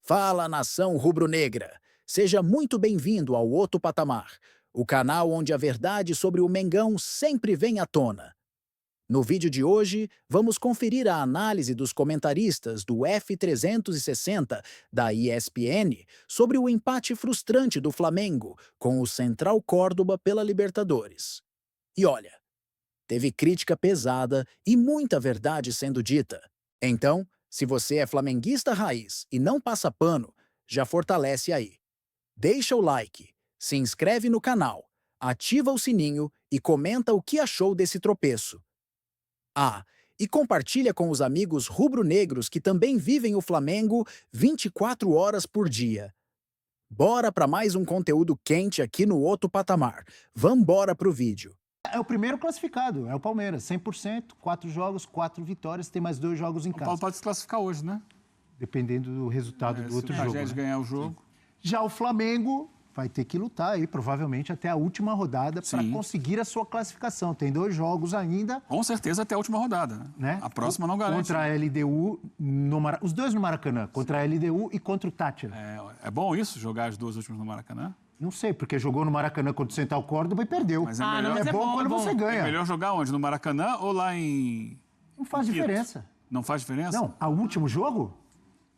Fala, nação rubro-negra! Seja muito bem-vindo ao Outro Patamar, o canal onde a verdade sobre o Mengão sempre vem à tona. No vídeo de hoje, vamos conferir a análise dos comentaristas do F360 da ESPN sobre o empate frustrante do Flamengo com o Central Córdoba pela Libertadores. E olha, teve crítica pesada e muita verdade sendo dita. Então, se você é flamenguista raiz e não passa pano, já fortalece aí. Deixa o like, se inscreve no canal, ativa o sininho e comenta o que achou desse tropeço. Ah, e compartilha com os amigos rubro-negros que também vivem o Flamengo 24 horas por dia. Bora para mais um conteúdo quente aqui no Outro Patamar. Vambora pro vídeo. É o primeiro classificado, é o Palmeiras, 100%, 4 jogos, 4 vitórias, tem mais 2 jogos em O casa. Paulo pode se classificar hoje, né? Dependendo do resultado do outro se o jogo. Tragédia Né? ganhar o jogo. Já o Flamengo vai ter que lutar aí, provavelmente, até a última rodada para Sim. conseguir a sua classificação. Tem 2 jogos ainda. Com certeza até a última rodada, Né? A próxima não garante. Contra a LDU, os dois no Maracanã, contra a LDU e contra o Tátira. É bom isso, jogar as 2 últimas no Maracanã? Não sei, porque jogou no Maracanã contra o Central Córdoba e perdeu. Mas é melhor- é bom quando você É ganha. melhor jogar onde? No Maracanã ou lá em... Não faz em Quito? diferença. Não faz diferença? Não, o último jogo?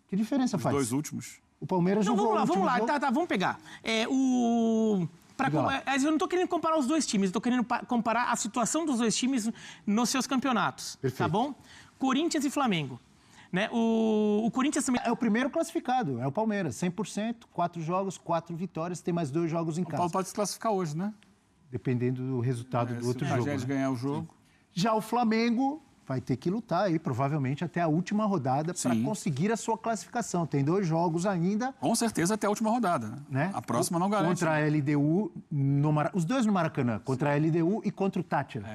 Que diferença Os faz? 2 últimos. O Palmeiras Então jogou vamos o último lá, jogo. vamos pegar. Diga lá. Eu não tô querendo comparar os dois times, eu tô querendo comparar a situação dos dois times nos seus campeonatos, Perfeito. tá bom? Corinthians e Flamengo. Né? O Corinthians também... É o primeiro classificado, é o Palmeiras, 100%, 4 jogos, 4 vitórias, tem mais 2 jogos em O Paulo casa. pode se classificar hoje, né? Dependendo do resultado do Se o outro jogo. Tragédia Né? ganhar o jogo. Já o Flamengo vai ter que lutar aí, provavelmente, até a última rodada para Sim. conseguir a sua classificação. Tem 2 jogos ainda. Com certeza até a última rodada, Né? A próxima não garante. Contra a LDU, os dois no Maracanã, contra a LDU e contra o Tátira.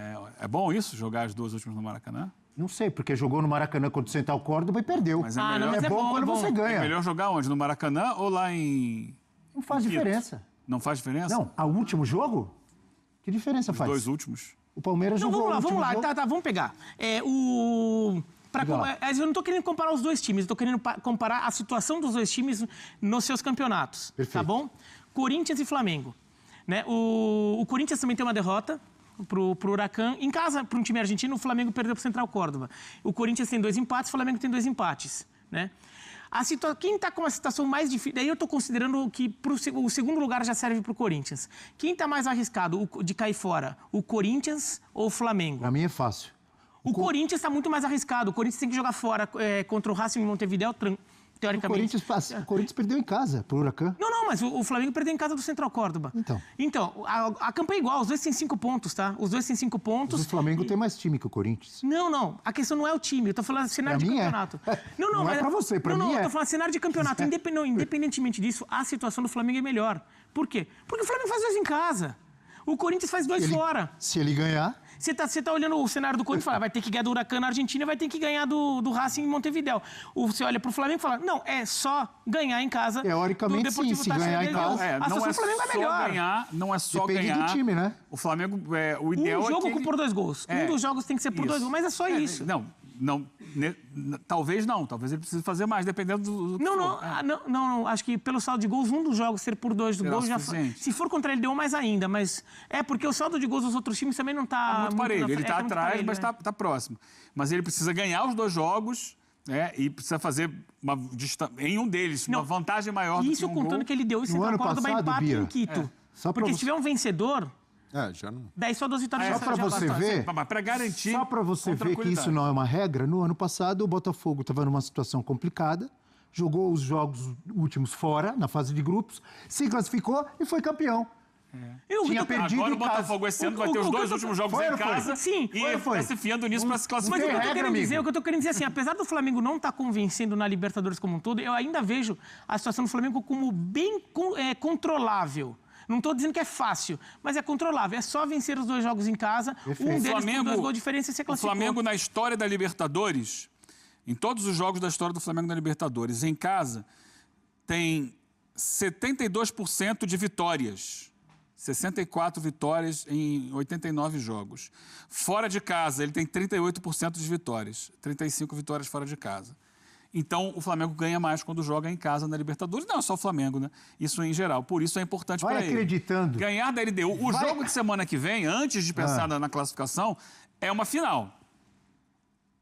É bom isso, jogar as 2 últimas no Maracanã? Não sei, porque jogou no Maracanã contra o Central Córdoba e perdeu. Mas é Ah, melhor... não, mas é bom quando você É ganha. melhor jogar onde? No Maracanã ou lá em... Não faz Quito? diferença. Não faz diferença? Não, o último jogo? Que diferença Os faz? 2 últimos. O Palmeiras Então jogou o vamos último lá, jogo. vamos pegar. Diga lá. Eu não tô querendo comparar os dois times, eu tô querendo comparar a situação dos dois times nos seus campeonatos, Perfeito. tá bom? Corinthians e Flamengo. Né? O Corinthians também tem uma derrota pro Huracan. Em casa, para um time argentino, o Flamengo perdeu pro Central Córdoba. O Corinthians tem 2 empates, o Flamengo tem 2 empates. Né? Quem está com uma situação mais difícil... Daí eu estou considerando que o segundo lugar já serve para o Corinthians. Quem está mais arriscado de cair fora? O Corinthians ou o Flamengo? Pra mim é fácil. O Corinthians está muito mais arriscado. O Corinthians tem que jogar fora contra o Racing Montevideo, O teoricamente. Corinthians perdeu em casa pro Huracan. Não, mas o Flamengo perdeu em casa do Central Córdoba. Então. A campanha é igual, os dois têm 5 pontos, tá? Os dois têm 5 pontos. Mas o Flamengo tem mais time que o Corinthians. Não. A questão não é o time. Eu tô falando cenário Pra de mim é. campeonato. Não é pra você, pra mim eu é. tô falando cenário de campeonato. Independentemente disso, a situação do Flamengo é melhor. Por quê? Porque o Flamengo faz 2 em casa. O Corinthians faz 2 fora. Se ele ganhar, Você tá olhando o cenário do Corinthians e fala, vai ter que ganhar do Huracan na Argentina e vai ter que ganhar do Racing em Montevideo. Você olha pro Flamengo e fala, não, é só ganhar em casa. Teoricamente, do Deportivo sim, se Táchira ganhar em de casa. Belém. A Não situação é do Flamengo é só melhor. ganhar, não é só depende ganhar. do time, né? O Flamengo, o ideal Um jogo é que ele... por 2 gols. Um dos jogos tem que ser por 2 gols, mas é só isso. Talvez não. Talvez ele precise fazer mais, dependendo do que for. Não, acho que pelo saldo de gols, um dos jogos ser por 2 do Será gol já suficiente? se for contra ele, deu mais ainda, mas porque o saldo de gols dos outros times também não tá Muito parelho. Ele está tá muito atrás, parelho, mas né? está próximo. Mas ele precisa ganhar os 2 jogos, e precisa fazer em um deles uma vantagem maior do que Isso um contando gol. que ele deu o Central ano Córdoba passado, empate Bia, em Quito. Só pra Porque você- se tiver um vencedor, Já não. daí só 2 vitórias Só já pra já você basta. ver, Mas para garantir. só para você com ver que tranquilidade. isso não é uma regra, no ano passado o Botafogo estava numa situação complicada, jogou os jogos últimos fora, na fase de grupos, se classificou e foi campeão. Tinha perdido Agora em o Botafogo esse ano vai ter os 2 últimos jogos Foi em ou não foi? casa Sim. e Foi ou foi? está se fiando nisso para se Mas classificar. o que eu tô regra, querendo amigo. dizer, o que eu tô querendo dizer assim, apesar do Flamengo não estar convencendo na Libertadores como um todo, eu ainda vejo a situação do Flamengo como bem controlável. Não estou dizendo que é fácil, mas é controlável. É só vencer os 2 jogos em casa, Perfeito. um deles por Flamengo- 2 gols de diferença e se O classificou. Flamengo, na história da Libertadores, em todos os jogos da história do Flamengo na Libertadores, em casa, tem 72% de vitórias. 64 vitórias em 89 jogos. Fora de casa, ele tem 38% de vitórias. 35 vitórias fora de casa. Então, o Flamengo ganha mais quando joga em casa na Libertadores. Não é só o Flamengo, né? Isso em geral. Por isso é importante para ele. Vai acreditando. Ganhar da LDU. O jogo de semana que vem, antes de pensar na classificação, é uma final.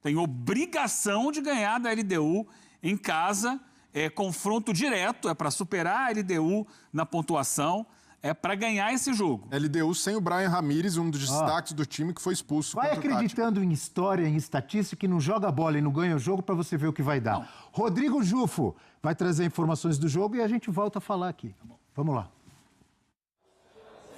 Tem obrigação de ganhar da LDU em casa. É confronto direto, é para superar a LDU na pontuação. É para ganhar esse jogo. LDU sem o Brian Ramírez, um dos destaques do time que foi expulso. Vai acreditando em história, em estatística, que não joga bola e não ganha o jogo para você ver o que vai dar. Não. Rodrigo Jufo vai trazer informações do jogo e a gente volta a falar aqui. Vamos lá.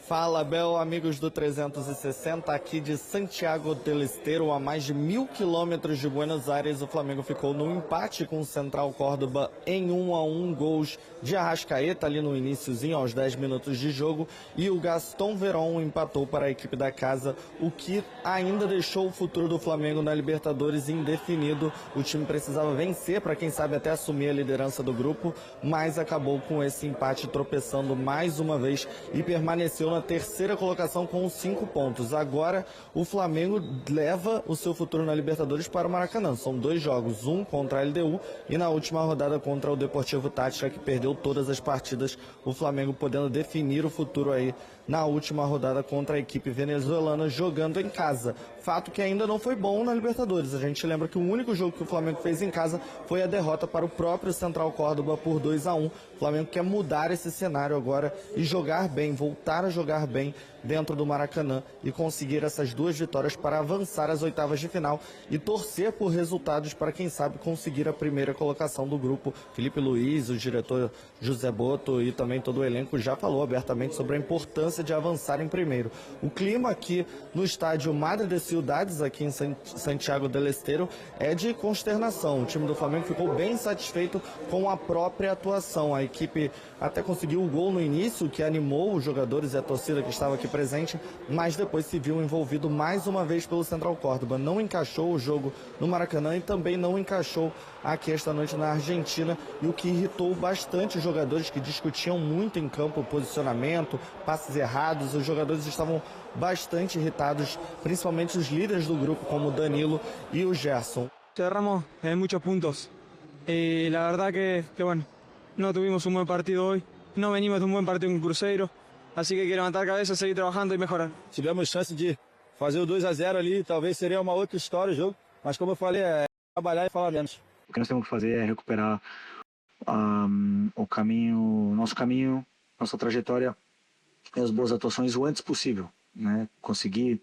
Fala, Bel, amigos do 360, aqui de Santiago del Estero, a mais de 1.000 quilômetros de Buenos Aires. O Flamengo ficou no empate com o Central Córdoba em 1-1, gols de Arrascaeta ali no iniciozinho, aos 10 minutos de jogo, e o Gaston Veron empatou para a equipe da casa, o que ainda deixou o futuro do Flamengo na Libertadores indefinido. O time precisava vencer para, quem sabe, até assumir a liderança do grupo, mas acabou com esse empate tropeçando mais uma vez e permaneceu na terceira colocação com 5 pontos. Agora o Flamengo leva o seu futuro na Libertadores para o Maracanã. São 2 jogos, um contra a LDU e na última rodada contra o Deportivo Táchira, que perdeu todas as partidas. O Flamengo podendo definir o futuro aí na última rodada contra a equipe venezuelana, jogando em casa. Fato que ainda não foi bom na Libertadores. A gente lembra que o único jogo que o Flamengo fez em casa foi a derrota para o próprio Central Córdoba por 2-1. O Flamengo quer mudar esse cenário agora e jogar bem, voltar a jogar bem dentro do Maracanã e conseguir essas 2 vitórias para avançar às oitavas de final e torcer por resultados para, quem sabe, conseguir a primeira colocação do grupo. Felipe Luiz, o diretor José Boto e também todo o elenco já falou abertamente sobre a importância de avançar em primeiro. O clima aqui no estádio Madre de Ciudades, aqui em Santiago del Estero, é de consternação. O time do Flamengo ficou bem satisfeito com a própria atuação. A equipe até conseguiu o gol no início, que animou os jogadores e a torcida que estava aqui presente, mas depois se viu envolvido mais uma vez pelo Central Córdoba. Não encaixou o jogo no Maracanã e também não encaixou aqui esta noite na Argentina, e o que irritou bastante os jogadores, que discutiam muito em campo o posicionamento, passes errados. Os jogadores estavam bastante irritados, principalmente os líderes do grupo, como o Danilo e o Gerson. Cerramos en muchos puntos y la verdad que bueno, no tuvimos un buen partido hoy, no venimos de un buen partido con Cruzeiro, así que hay que levantar a cabeça, seguir trabajando e mejorar. Tivemos chance de fazer o 2-0 ali, talvez seria uma outra história o jogo, mas como eu falei, é trabalhar e falar menos. O que nós temos que fazer é recuperar o caminho, nosso caminho, nossa trajetória e as boas atuações o antes possível, né? Conseguir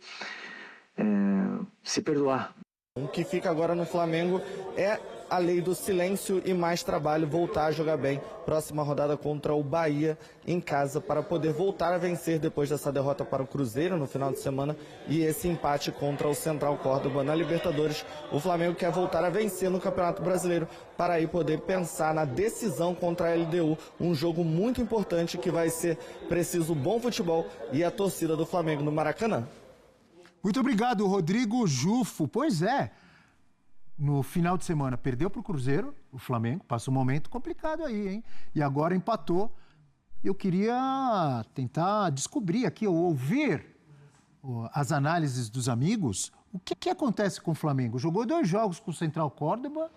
se perdoar. O que fica agora no Flamengo é a lei do silêncio e mais trabalho, voltar a jogar bem. Próxima rodada contra o Bahia em casa, para poder voltar a vencer depois dessa derrota para o Cruzeiro no final de semana e esse empate contra o Central Córdoba na Libertadores. O Flamengo quer voltar a vencer no Campeonato Brasileiro para aí poder pensar na decisão contra a LDU, um jogo muito importante que vai ser preciso bom futebol e a torcida do Flamengo no Maracanã. Muito obrigado, Rodrigo Jufo. Pois é, no final de semana perdeu para o Cruzeiro, o Flamengo, passa um momento complicado aí, hein? E agora empatou. Eu queria tentar descobrir aqui, ou ouvir as análises dos amigos. O que acontece com o Flamengo? Jogou 2 jogos com o Central Córdoba,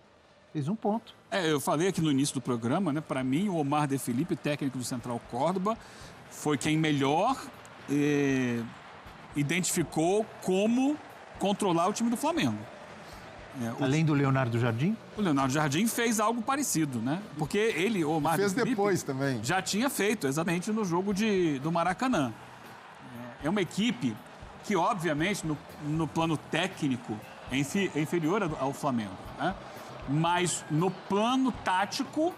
fez 1 ponto. Eu falei aqui no início do programa, né? Para mim, o Omar de Felipe, técnico do Central Córdoba, foi quem melhor identificou como controlar o time do Flamengo. Além do Leonardo Jardim? O Leonardo Jardim fez algo parecido, né? Porque ele, o Omar fez de Felipe, depois também. Já tinha feito, exatamente no jogo do Maracanã. É uma equipe que, obviamente, no plano técnico, é inferior ao Flamengo, né? Mas no plano tático,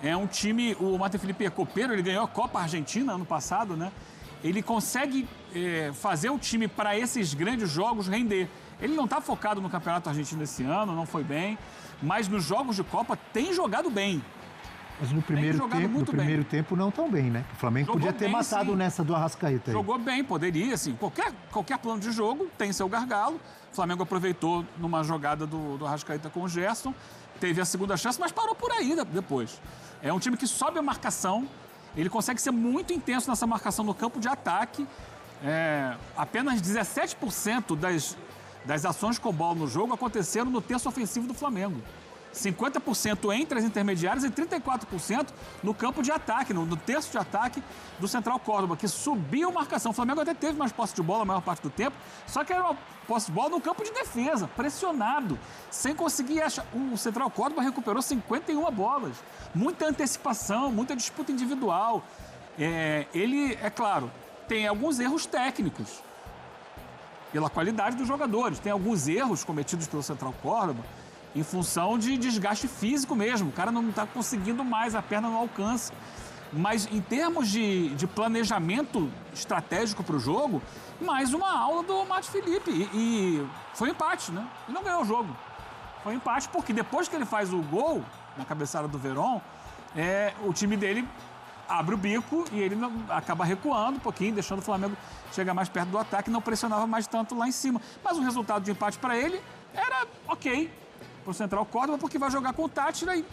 é um time... O Omar de Felipe é copeiro, ele ganhou a Copa Argentina ano passado, né? Ele consegue fazer o time para esses grandes jogos render. Ele não está focado no Campeonato Argentino esse ano, não foi bem, mas nos jogos de Copa tem jogado bem. Mas no primeiro tempo não tão bem, né? O Flamengo podia ter matado nessa do Arrascaeta aí. Jogou bem, poderia, assim. Qualquer plano de jogo tem seu gargalo. O Flamengo aproveitou numa jogada do Arrascaeta com o Gerson, teve a segunda chance, mas parou por aí depois. É um time que sobe a marcação, ele consegue ser muito intenso nessa marcação no campo de ataque. Apenas 17% das ações com bola no jogo aconteceram no terço ofensivo do Flamengo. 50% entre as intermediárias e 34% no campo de ataque, no terço de ataque do Central Córdoba, que subiu marcação. O Flamengo até teve mais posse de bola a maior parte do tempo, só que era uma posse de bola no campo de defesa, pressionado, sem conseguir achar. O Central Córdoba recuperou 51 bolas. Muita antecipação, muita disputa individual. Ele, é claro, tem alguns erros técnicos, pela qualidade dos jogadores. Tem alguns erros cometidos pelo Central Córdoba em função de desgaste físico mesmo. O cara não está conseguindo mais, a perna não alcança. Mas em termos de planejamento estratégico para o jogo, mais uma aula do Matheus Felipe. E foi um empate, né? Ele não ganhou o jogo. Foi um empate porque depois que ele faz o gol na cabeçada do Verón, o time dele abre o bico e ele acaba recuando um pouquinho, deixando o Flamengo chegar mais perto do ataque, não pressionava mais tanto lá em cima. Mas o resultado de empate para ele era ok para o Central Córdoba, porque vai jogar com o Táchira e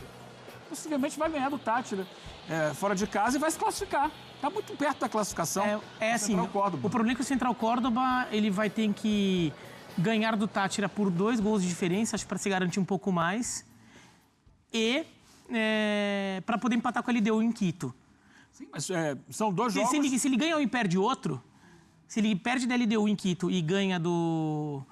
possivelmente vai ganhar do Táchira fora de casa e vai se classificar. Está muito perto da classificação. Assim, o problema é que o Central Córdoba ele vai ter que ganhar do Táchira por 2 gols de diferença, acho que para se garantir um pouco mais, e para poder empatar com a LDU em Quito. Sim, mas são 2 jogos... Se ele ganha um e perde outro, se ele perde da LDU em Quito e ganha do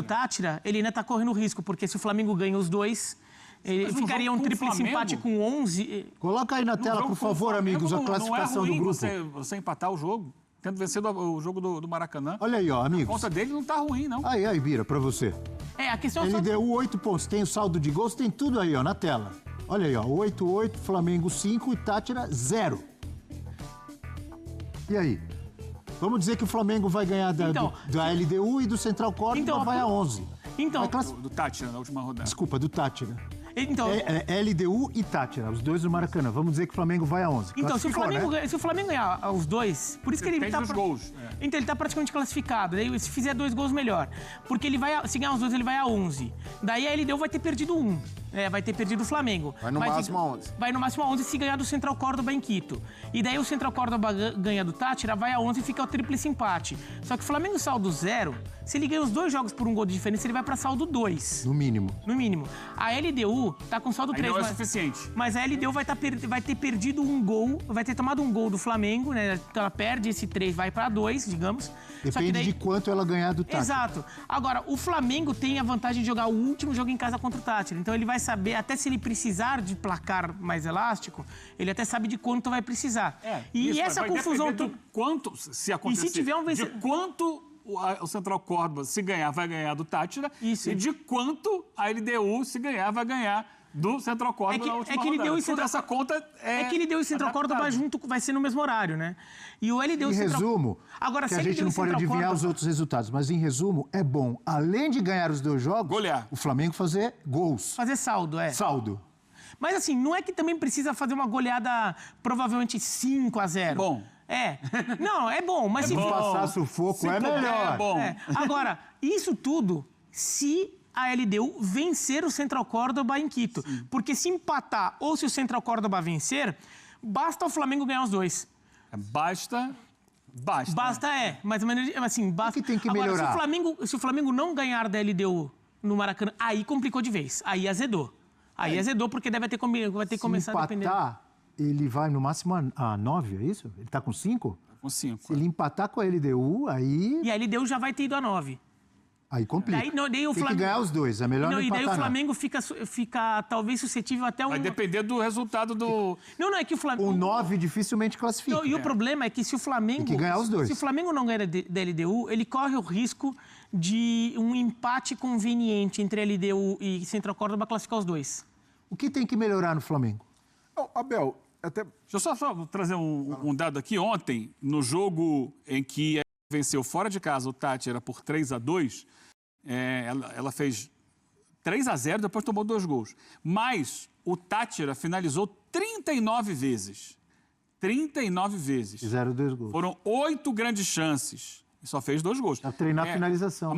Táchira, ele ainda está correndo risco, porque se o Flamengo ganha os 2, ele ficaria um tríplice empate com 11... Coloca aí na tela, por favor, amigos, a classificação do grupo. Você empatar o jogo, tendo vencido o jogo do Maracanã. Olha aí, ó, amigos. A conta dele não está ruim, não. Aí, Bira, para você. A questão é LDU 8 pontos, tem o saldo de gols, tem tudo aí, ó, na tela. Olha aí, ó, 8-8, Flamengo 5 e Táchira 0. E aí? Vamos dizer que o Flamengo vai ganhar da LDU e do Central Córdoba vai a 11. Do Táchira, na última rodada. Desculpa, do Táchira. LDU e Táchira, os 2 do Maracanã. Vamos dizer que o Flamengo vai a 11. Então, se o Flamengo ganhar os 2, por isso que ele está... gols. Então, ele está praticamente classificado. Daí, se fizer 2 gols, melhor. Porque ele vai, se ganhar os 2, ele vai a 11. Daí, a LDU vai ter perdido 1. Vai ter perdido o Flamengo. Vai no máximo a 11. Vai no máximo a 11 se ganhar do Central Córdoba em Quito. E daí, o Central Córdoba ganha do Táchira, vai a 11 e fica o tríplice empate. Só que o Flamengo saldo 0, se ele ganha os 2 jogos por 1 gol de diferença, ele vai para saldo 2. No mínimo. No mínimo. A LDU tá com saldo 3. Não é suficiente. Mas a LDU vai ter perdido 1 gol, vai ter tomado 1 gol do Flamengo, né? Ela perde esse 3, vai para 2, digamos. Depende de quanto ela ganhar do Táchira. Exato. Agora, o Flamengo tem a vantagem de jogar o último jogo em casa contra o Táchira. Então, ele vai saber, até se ele precisar de placar mais elástico, ele até sabe de quanto vai precisar. E essa confusão... Do quanto, se acontecer, e se tiver de quanto o Central Córdoba, se ganhar, vai ganhar do Táchira. Isso. E de quanto a LDU, se ganhar, vai ganhar do Central Córdoba na última rodada. Toda essa conta que LDU e Central Córdoba junto vai ser no mesmo horário, né? E o LDU em resumo, agora, que a gente não pode adivinhar os outros resultados, mas em resumo, é bom, além de ganhar os 2 jogos, golear. O Flamengo fazer gols. Fazer saldo, Saldo. Mas assim, não é que também precisa fazer uma goleada provavelmente 5-0. Bom. Não, é bom, mas se passar sufoco é melhor. É bom. Agora, isso tudo se a LDU vencer o Central Córdoba em Quito. Sim. Porque se empatar ou se o Central Córdoba vencer, basta o Flamengo ganhar os 2. Basta. Mais ou menos assim, basta. O que tem que melhorar? Agora, se o Flamengo não ganhar da LDU no Maracanã, aí complicou de vez. Aí azedou. Azedou porque vai ter começado a depender. Se empatar, ele vai no máximo a 9, é isso? Ele tá com 5? Com 5. Se ele empatar com a LDU, aí... E a LDU já vai ter ido a 9. Aí complica. Daí o tem Flamengo... que ganhar os 2, é melhor não empatar. E daí o Flamengo fica talvez suscetível até um... Vai depender do resultado do... Não é que o Flamengo... O 9 dificilmente classifica. E o problema é que se o Flamengo... Tem que ganhar os 2. Se o Flamengo não ganhar da LDU, ele corre o risco de um empate conveniente entre a LDU e Central Córdoba classificar os 2. O que tem que melhorar no Flamengo? Abel, Deixa eu só trazer um dado aqui. Ontem, no jogo em que venceu fora de casa o Táchira por 3-2, ela fez 3-0, depois tomou 2 gols. Mas o Táchira finalizou 39 vezes. 39 vezes. Fizeram 2 gols. Foram 8 grandes chances. E só fez 2 gols. Para treinar a finalização.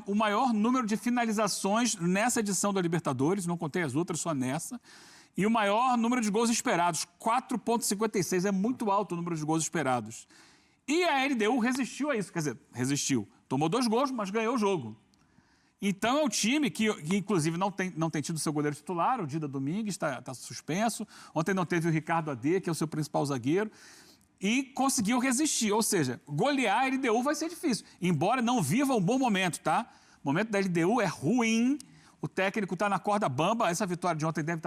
O maior número de finalizações nessa edição da Libertadores, não contei as outras, só nessa. E o maior número de gols esperados, 4,56. É muito alto o número de gols esperados. E a LDU resistiu a isso. Quer dizer, resistiu. Tomou 2 gols, mas ganhou o jogo. Então é um time que inclusive, não tem tido seu goleiro titular, o Dida Domingues está suspenso. Ontem não teve o Ricardo Adê, que é o seu principal zagueiro. E conseguiu resistir, ou seja, golear a LDU vai ser difícil. Embora não viva um bom momento, tá? O momento da LDU é ruim, o técnico está na corda bamba. Essa vitória de ontem deve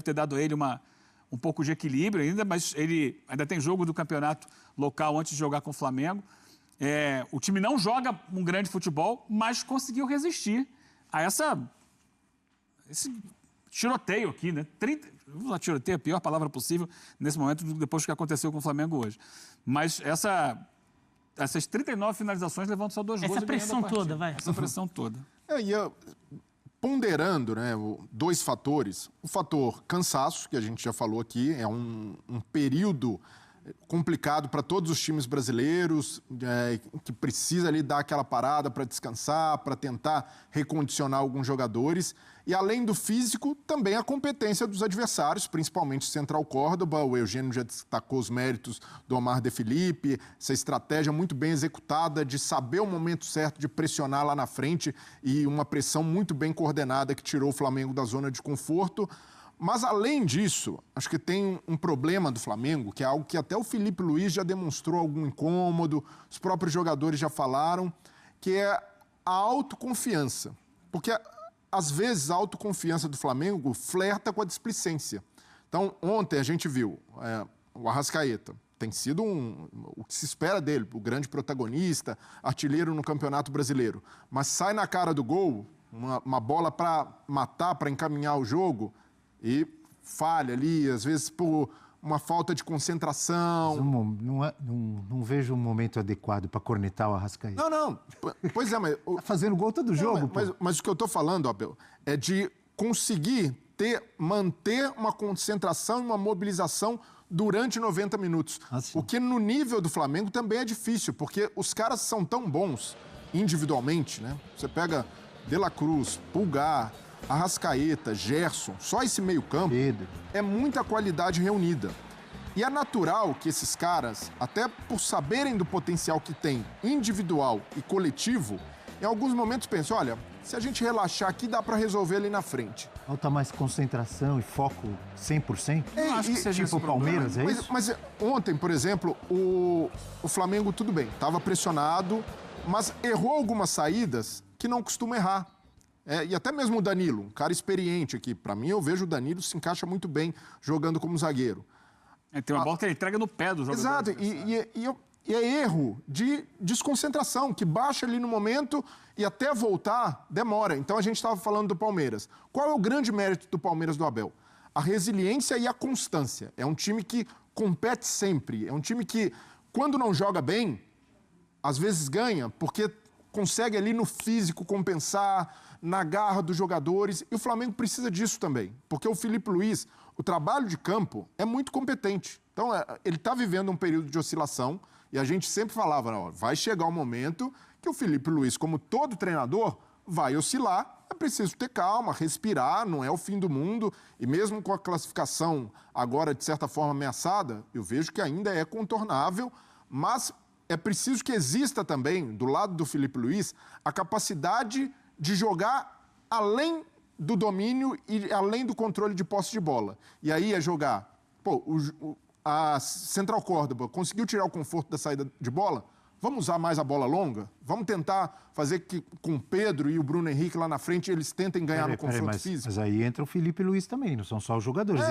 ter dado a ele um pouco de equilíbrio ainda, mas ele ainda tem jogo do campeonato local antes de jogar com o Flamengo. O time não joga um grande futebol, mas conseguiu resistir a esse tiroteio aqui, né? Vamos lá, tiroteio é a pior palavra possível nesse momento, depois do que aconteceu com o Flamengo hoje. Mas essas 39 finalizações levantam só 2 gols. Essa pressão toda, vai. Essa pressão toda. Ponderando, né, 2 fatores. O fator cansaço, que a gente já falou aqui, é um período complicado para todos os times brasileiros, que precisa ali dar aquela parada para descansar, para tentar recondicionar alguns jogadores. E além do físico, também a competência dos adversários, principalmente Central Córdoba. O Eugênio já destacou os méritos do Omar de Felipe, essa estratégia muito bem executada de saber o momento certo de pressionar lá na frente e uma pressão muito bem coordenada que tirou o Flamengo da zona de conforto. Mas, além disso, acho que tem um problema do Flamengo, que é algo que até o Felipe Luiz já demonstrou algum incômodo, os próprios jogadores já falaram, que é a autoconfiança. Porque, às vezes, a autoconfiança do Flamengo flerta com a displicência. Então, ontem a gente viu o Arrascaeta. Tem sido o que se espera dele, o grande protagonista, artilheiro no Campeonato Brasileiro. Mas sai na cara do gol, uma bola para matar, para encaminhar o jogo, e falha ali, às vezes por uma falta de concentração. Não vejo um momento adequado para cornetar o Arrascaeta. Não. Pois é, mas... Tá fazendo gol todo jogo, mas o que eu estou falando, Abel, é de conseguir manter uma concentração e uma mobilização durante 90 minutos. O que no nível do Flamengo também é difícil, porque os caras são tão bons individualmente, né? Você pega De La Cruz, Pulgar, Arrascaeta, Gerson, só esse meio-campo é muita qualidade reunida. E é natural que esses caras, até por saberem do potencial que tem individual e coletivo, em alguns momentos pensam, olha, se a gente relaxar aqui, dá para resolver ali na frente. Falta mais concentração e foco 100%? Não acho que seja tipo o Palmeiras, é isso? Mas ontem, por exemplo, o Flamengo, tudo bem, estava pressionado, mas errou algumas saídas que não costuma errar. E até mesmo o Danilo, um cara experiente aqui. Para mim, eu vejo o Danilo se encaixa muito bem jogando como zagueiro. Tem uma bola que ele entrega no pé do jogador. Exato, e é erro de desconcentração, que baixa ali no momento e até voltar demora. Então, a gente estava falando do Palmeiras. Qual é o grande mérito do Palmeiras do Abel? A resiliência e a constância. É um time que compete sempre. É um time que, quando não joga bem, às vezes ganha, porque consegue ali no físico compensar, na garra dos jogadores, e o Flamengo precisa disso também, porque o Felipe Luiz, o trabalho de campo é muito competente. Então, ele está vivendo um período de oscilação, e a gente sempre falava, ó, vai chegar um momento que o Felipe Luiz, como todo treinador, vai oscilar, é preciso ter calma, respirar, não é o fim do mundo, e mesmo com a classificação agora, de certa forma, ameaçada, eu vejo que ainda é contornável, mas é preciso que exista também, do lado do Felipe Luiz, a capacidade de jogar além do domínio e além do controle de posse de bola. E aí é jogar... a Central Córdoba conseguiu tirar o conforto da saída de bola? Vamos usar mais a bola longa? Vamos tentar fazer que com o Pedro e o Bruno Henrique lá na frente eles tentem ganhar no confronto físico? Mas aí entra o Felipe Luiz também, não são só os jogadores.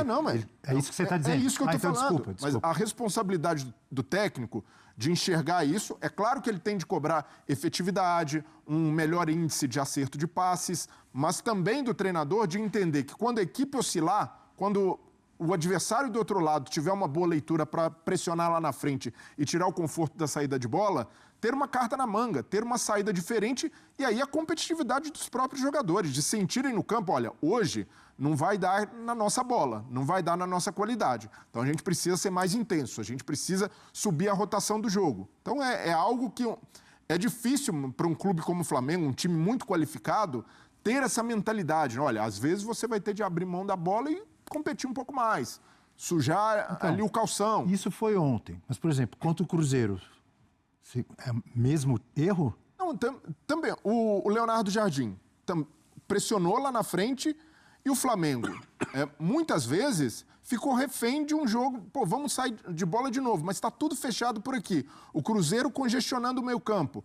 É isso que você está dizendo. É isso que eu estou falando. Desculpa. Mas a responsabilidade do técnico de enxergar isso, é claro que ele tem de cobrar efetividade, um melhor índice de acerto de passes, mas também do treinador de entender que quando a equipe oscilar, quando o adversário do outro lado tiver uma boa leitura para pressionar lá na frente e tirar o conforto da saída de bola, ter uma carta na manga, ter uma saída diferente e aí a competitividade dos próprios jogadores, de sentirem no campo, olha, hoje não vai dar na nossa bola, não vai dar na nossa qualidade. Então a gente precisa ser mais intenso, a gente precisa subir a rotação do jogo. Então é algo que é difícil para um clube como o Flamengo, um time muito qualificado, ter essa mentalidade. Olha, às vezes você vai ter de abrir mão da bola e competir um pouco mais, sujar ali o calção. Isso foi ontem, mas, por exemplo, contra o Cruzeiro, é mesmo erro? Não, Não, também. O Leonardo Jardim pressionou lá na frente e o Flamengo, muitas vezes, ficou refém de um jogo. Pô, vamos sair de bola de novo, mas está tudo fechado por aqui. O Cruzeiro congestionando o meio-campo.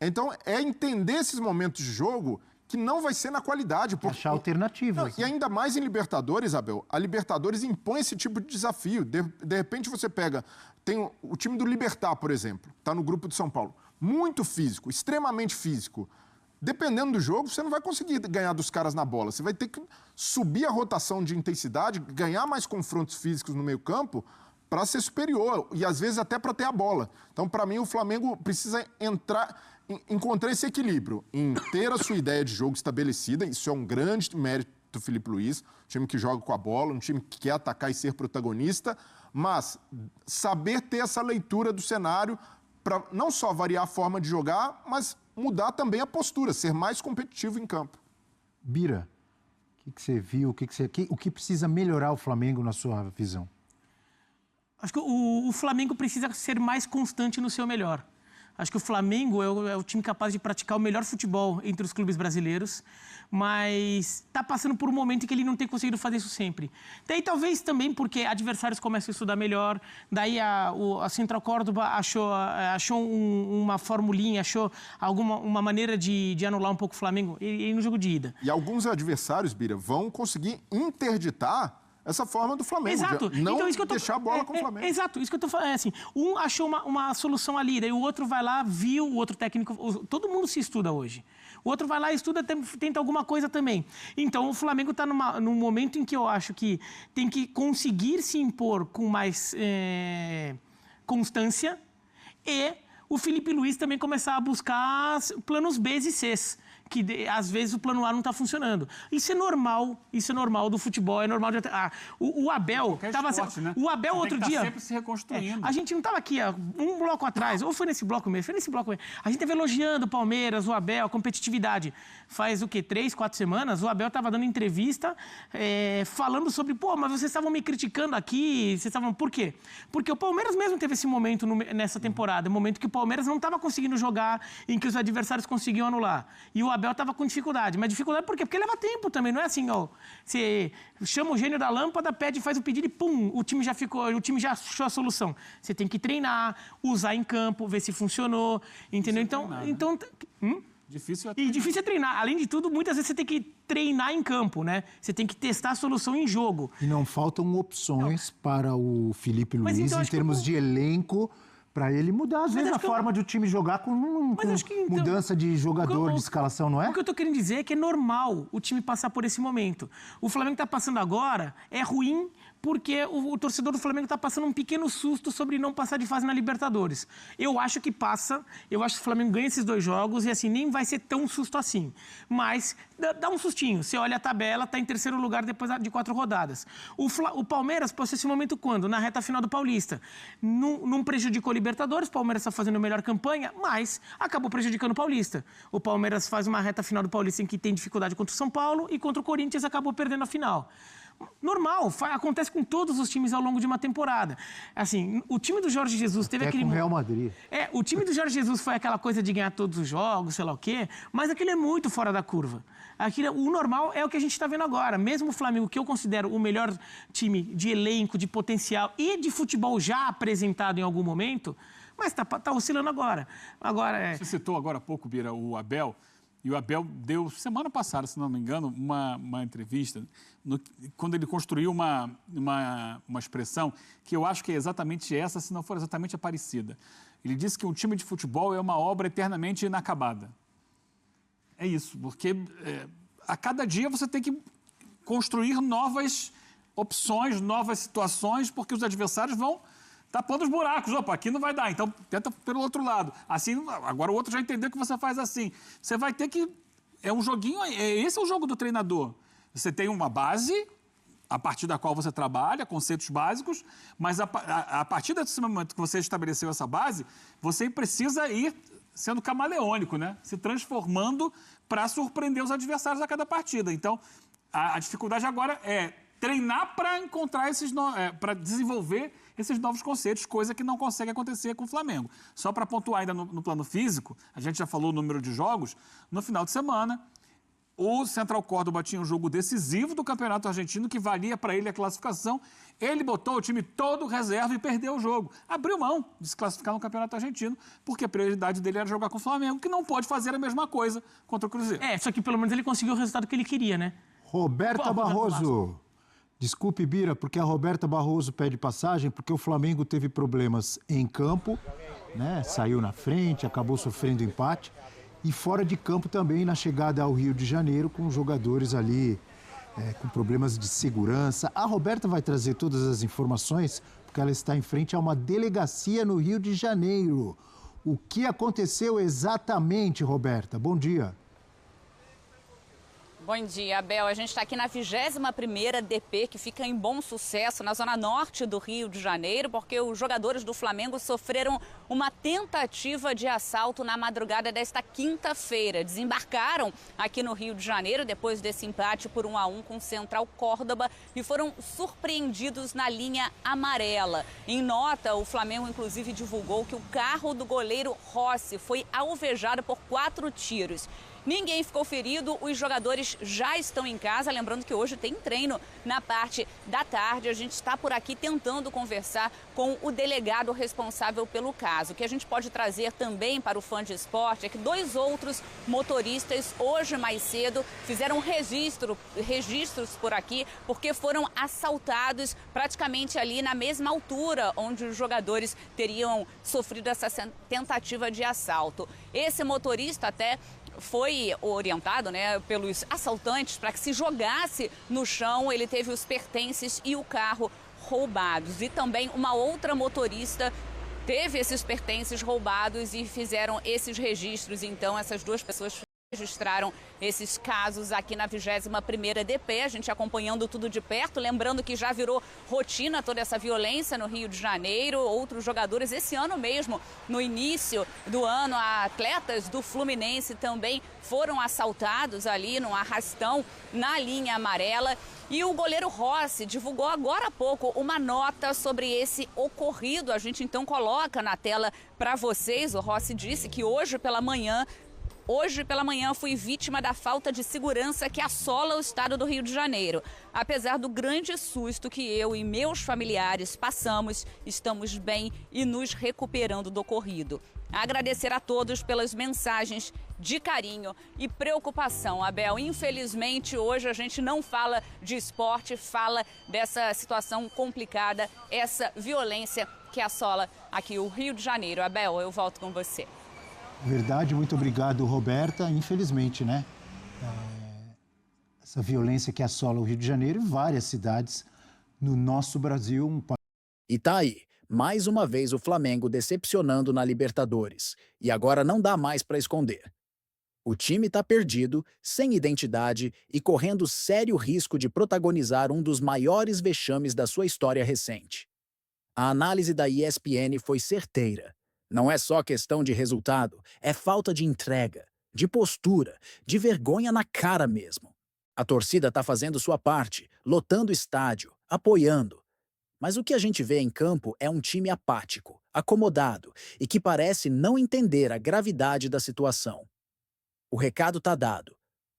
Então, é entender esses momentos de jogo que não vai ser na qualidade. Porque... Achar alternativas. Não, e ainda mais em Libertadores, Abel. A Libertadores impõe esse tipo de desafio. De repente, você pega... Tem o time do Libertad, por exemplo, está no grupo de São Paulo. Muito físico, extremamente físico. Dependendo do jogo, você não vai conseguir ganhar dos caras na bola. Você vai ter que subir a rotação de intensidade, ganhar mais confrontos físicos no meio-campo para ser superior e, às vezes, até para ter a bola. Então, para mim, o Flamengo precisa encontrar esse equilíbrio em ter a sua ideia de jogo estabelecida. Isso é um grande mérito do Felipe Luiz, um time que joga com a bola, um time que quer atacar e ser protagonista, mas saber ter essa leitura do cenário para não só variar a forma de jogar, mas mudar também a postura, ser mais competitivo em campo. Bira, o que você viu? O que precisa melhorar o Flamengo na sua visão? Acho que o Flamengo precisa ser mais constante no seu melhor. Acho que o Flamengo é o time capaz de praticar o melhor futebol entre os clubes brasileiros, mas está passando por um momento em que ele não tem conseguido fazer isso sempre. Daí talvez também porque adversários começam a estudar melhor, daí a Central Córdoba achou uma formulinha, achou uma maneira de anular um pouco o Flamengo e no jogo de ida. E alguns adversários, Bira, vão conseguir interditar essa forma do Flamengo. Exato. Não então, isso que eu deixar a bola com o Flamengo. Exato, isso que eu tô falando. Assim, um achou uma solução ali, daí o outro vai lá, viu, o outro técnico... Todo mundo se estuda hoje. O outro vai lá, estuda, tenta alguma coisa também. Então, o Flamengo está num momento em que eu acho que tem que conseguir se impor com mais constância e o Felipe Luiz também começar a buscar planos B e Cs. Que às vezes o plano A não está funcionando. Isso é normal do futebol, é normal de... o Abel estava... Né? O Abel outro dia... sempre se reconstruindo. A gente não estava aqui, um bloco atrás, ou foi nesse bloco mesmo, A gente estava elogiando o Palmeiras, o Abel, a competitividade. Faz o quê? 3, 4 semanas, o Abel estava dando entrevista falando sobre, mas vocês estavam me criticando aqui, por quê? Porque o Palmeiras mesmo teve esse momento nessa temporada, um momento que o Palmeiras não estava conseguindo jogar, em que os adversários conseguiam anular. E o Abel estava com dificuldade. Mas dificuldade por quê? Porque leva tempo também. Não é assim, você chama o gênio da lâmpada, pede, faz o pedido e pum, o time já achou a solução. Você tem que treinar, usar em campo, ver se funcionou, entendeu? Difícil é treinar. Além de tudo, muitas vezes você tem que treinar em campo, né? Você tem que testar a solução em jogo. E não faltam opções para o Felipe Luiz então, em termos de elenco, para ele mudar, às vezes, a forma do time jogar com mudança de jogador, de escalação, não é? O que eu tô querendo dizer é que é normal o time passar por esse momento. O Flamengo está passando agora, é ruim porque o torcedor do Flamengo está passando um pequeno susto sobre não passar de fase na Libertadores. Eu acho que passa, eu acho que o Flamengo ganha esses 2 jogos e assim, nem vai ser tão susto assim. Mas dá um sustinho. Você olha a tabela, está em 3º lugar depois de 4 rodadas. O Palmeiras passou esse momento quando? Na reta final do Paulista. Não prejudicou a Libertadores, o Palmeiras está fazendo a melhor campanha, mas acabou prejudicando o Paulista. O Palmeiras faz uma reta final do Paulista em que tem dificuldade contra o São Paulo e contra o Corinthians acabou perdendo a final. Normal, acontece com todos os times ao longo de uma temporada. Assim, o time do Jorge Jesus teve aquele... com o Real Madrid. O time do Jorge Jesus foi aquela coisa de ganhar todos os jogos, sei lá o quê, mas aquilo é muito fora da curva. O normal é o que a gente está vendo agora. Mesmo o Flamengo, que eu considero o melhor time de elenco, de potencial e de futebol já apresentado em algum momento, mas está oscilando agora. Você citou agora há pouco, Bira, o Abel. E o Abel deu, semana passada, se não me engano, uma entrevista, quando ele construiu uma expressão que eu acho que é exatamente essa, se não for exatamente a parecida. Ele disse que um time de futebol é uma obra eternamente inacabada. É isso, porque a cada dia você tem que construir novas opções, novas situações, porque os adversários vão tapando os buracos. Opa, aqui não vai dar, então tenta pelo outro lado. Assim, agora o outro já entendeu que você faz assim. Você vai ter que... É um joguinho... Esse é o jogo do treinador. Você tem uma base, a partir da qual você trabalha, conceitos básicos, mas a partir desse momento que você estabeleceu essa base, você precisa ir sendo camaleônico, né? Se transformando para surpreender os adversários a cada partida. Então, a dificuldade agora é treinar para encontrar para desenvolver esses novos conceitos, coisa que não consegue acontecer com o Flamengo. Só para pontuar ainda no plano físico, a gente já falou o número de jogos, no final de semana, o Central Córdoba tinha um jogo decisivo do Campeonato Argentino que valia para ele a classificação. Ele botou o time todo reserva e perdeu o jogo. Abriu mão de se classificar no Campeonato Argentino, porque a prioridade dele era jogar com o Flamengo, que não pode fazer a mesma coisa contra o Cruzeiro. Só que pelo menos ele conseguiu o resultado que ele queria, né? Roberta Barroso. Desculpe, Bira, porque a Roberta Barroso pede passagem, porque o Flamengo teve problemas em campo, né? Saiu na frente, acabou sofrendo empate. E fora de campo também, na chegada ao Rio de Janeiro, com jogadores ali com problemas de segurança. A Roberta vai trazer todas as informações, porque ela está em frente a uma delegacia no Rio de Janeiro. O que aconteceu exatamente, Roberta? Bom dia. Bom dia, Abel. A gente está aqui na 21ª DP, que fica em Bom Sucesso, na zona norte do Rio de Janeiro, porque os jogadores do Flamengo sofreram uma tentativa de assalto na madrugada desta quinta-feira. Desembarcaram aqui no Rio de Janeiro, depois desse empate por 1-1 com o Central Córdoba, e foram surpreendidos na linha amarela. Em nota, o Flamengo, inclusive, divulgou que o carro do goleiro Rossi foi alvejado por 4 tiros. Ninguém ficou ferido, os jogadores já estão em casa. Lembrando que hoje tem treino na parte da tarde. A gente está por aqui tentando conversar com o delegado responsável pelo caso. O que a gente pode trazer também para o fã de esporte é que 2 outros motoristas, hoje mais cedo, fizeram registros por aqui, porque foram assaltados praticamente ali na mesma altura onde os jogadores teriam sofrido essa tentativa de assalto. Esse motorista até foi orientado, né, pelos assaltantes para que se jogasse no chão. Ele teve os pertences e o carro roubados. E também uma outra motorista teve esses pertences roubados e fizeram esses registros. Então, essas 2 pessoas registraram esses casos aqui na 21ª DP, a gente acompanhando tudo de perto, lembrando que já virou rotina toda essa violência no Rio de Janeiro. Outros jogadores, esse ano mesmo, no início do ano, atletas do Fluminense também foram assaltados ali num arrastão na linha amarela. E o goleiro Rossi divulgou agora há pouco uma nota sobre esse ocorrido. A gente então coloca na tela para vocês. O Rossi disse que hoje pela manhã fui vítima da falta de segurança que assola o estado do Rio de Janeiro. Apesar do grande susto que eu e meus familiares passamos, estamos bem e nos recuperando do ocorrido. Agradecer a todos pelas mensagens de carinho e preocupação, Abel. Infelizmente, hoje a gente não fala de esporte, fala dessa situação complicada, essa violência que assola aqui o Rio de Janeiro. Abel, eu volto com você. Verdade, muito obrigado, Roberta. Infelizmente, né? Essa violência que assola o Rio de Janeiro e várias cidades no nosso Brasil. E tá aí, mais uma vez o Flamengo decepcionando na Libertadores. E agora não dá mais para esconder. O time tá perdido, sem identidade e correndo sério risco de protagonizar um dos maiores vexames da sua história recente. A análise da ESPN foi certeira. Não é só questão de resultado, é falta de entrega, de postura, de vergonha na cara mesmo. A torcida tá fazendo sua parte, lotando o estádio, apoiando. Mas o que a gente vê em campo é um time apático, acomodado e que parece não entender a gravidade da situação. O recado tá dado.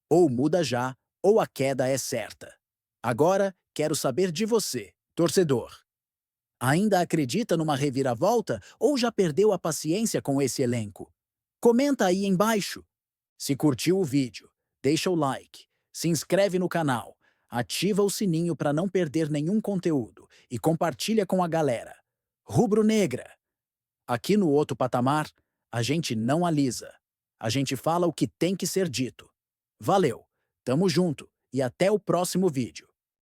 Ou muda já, ou a queda é certa. Agora, quero saber de você, torcedor. Ainda acredita numa reviravolta ou já perdeu a paciência com esse elenco? Comenta aí embaixo. Se curtiu o vídeo, deixa o like, se inscreve no canal, ativa o sininho para não perder nenhum conteúdo e compartilha com a galera. Rubro-negra. Aqui no Outro Patamar, a gente não alisa. A gente fala o que tem que ser dito. Valeu, tamo junto e até o próximo vídeo.